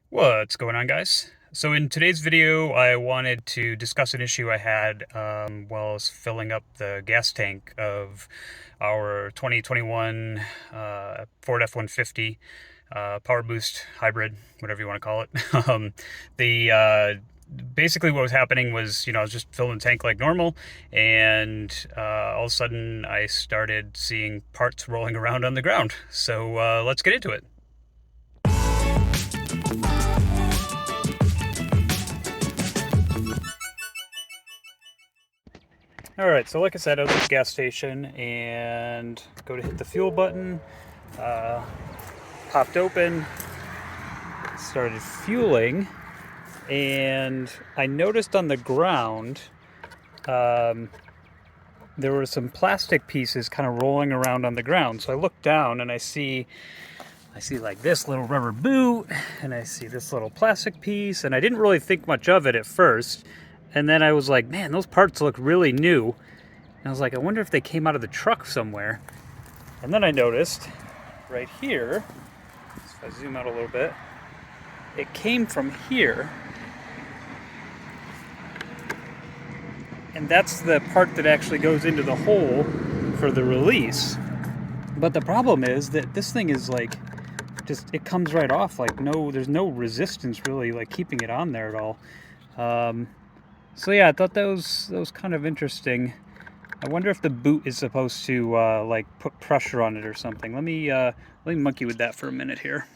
What's going on, guys? So in today's video, I wanted to discuss an issue I had while I was filling up the gas tank of our 2021 Ford F-150 Powerboost hybrid, whatever you want to call it. The Basically what was happening was, I was just filling the tank like normal, and all of a sudden I started seeing parts rolling around on the ground. So let's get into it. All right, so like I said, I was at the gas station and go to hit the fuel button, uh, popped open, started fueling, and I noticed on the ground um, there were some plastic pieces kind of rolling around on the ground. So I look down and I see like this little rubber boot, and I see this little plastic piece, and I didn't really think much of it at first. And then I was like, man, those parts look really new. And I was like, I wonder if they came out of the truck somewhere. And then I noticed right here, so if I zoom out a little bit, it came from here. And that's the part that actually goes into the hole for the release. But the problem is that this thing is like, it comes right off. Like there's no resistance really like keeping it on there at all. So yeah, I thought that was kind of interesting. I wonder if the boot is supposed to like put pressure on it or something. Let me monkey with that for a minute here.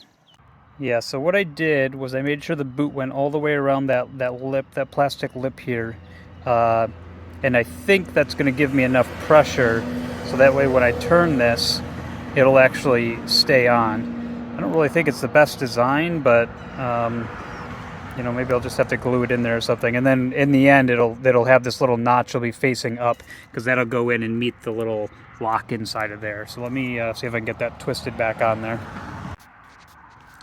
Yeah, so what I did was I made sure the boot went all the way around that lip, that plastic lip here, and I think that's going to give me enough pressure so that way when I turn this, it'll actually stay on. I don't really think it's the best design, but maybe I'll just have to glue it in there or something. And then in the end, it'll have this little notch. It'll be facing up because that'll go in and meet the little lock inside of there. So let me see if I can get that twisted back on there.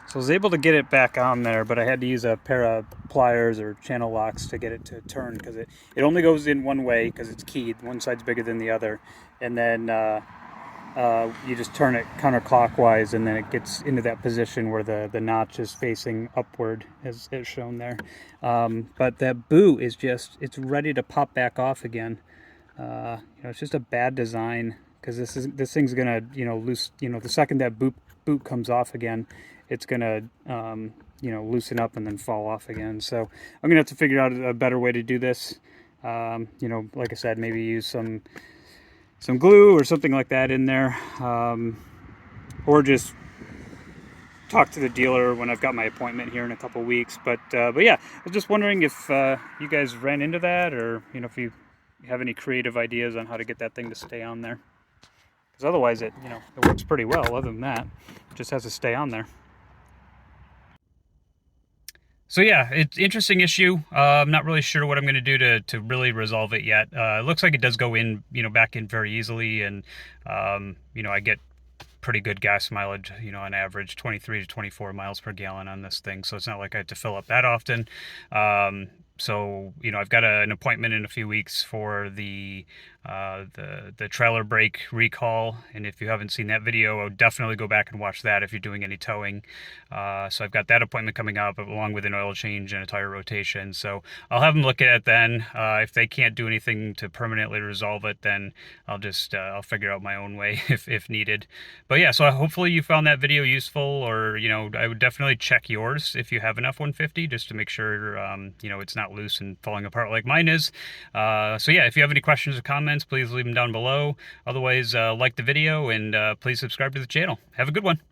So I was able to get it back on there, but I had to use a pair of pliers or channel locks to get it to turn because it only goes in one way because it's keyed. One side's bigger than the other. And then you just turn it counterclockwise, and then it gets into that position where the notch is facing upward as shown there. But that boot is it's ready to pop back off again. It's just a bad design because this thing's gonna loose. The second that boot comes off again, it's gonna loosen up and then fall off again. So I'm gonna have to figure out a better way to do this. Like I said, maybe use some glue or something like that in there, or just talk to the dealer when I've got my appointment here in a couple weeks. But yeah, I was just wondering if you guys ran into that, or if you have any creative ideas on how to get that thing to stay on there. Because otherwise it works pretty well. Other than that, it just has to stay on there. So yeah, it's an interesting issue. I'm not really sure what I'm going to do to really resolve it yet. It looks like it does go in, back in very easily, and I get pretty good gas mileage, on average 23 to 24 miles per gallon on this thing. So it's not like I have to fill up that often. So I've got an appointment in a few weeks for the trailer brake recall, and if you haven't seen that video, I would definitely go back and watch that if you're doing any towing. So I've got that appointment coming up along with an oil change and a tire rotation. So I'll have them look at it then. If they can't do anything to permanently resolve it, then I'll just I'll figure out my own way if needed. But yeah, so hopefully you found that video useful, or I would definitely check yours if you have an F-150 just to make sure it's not loose and falling apart like mine is. So yeah, if you have any questions or comments, please leave them down below. Otherwise, like the video and please subscribe to the channel. Have a good one.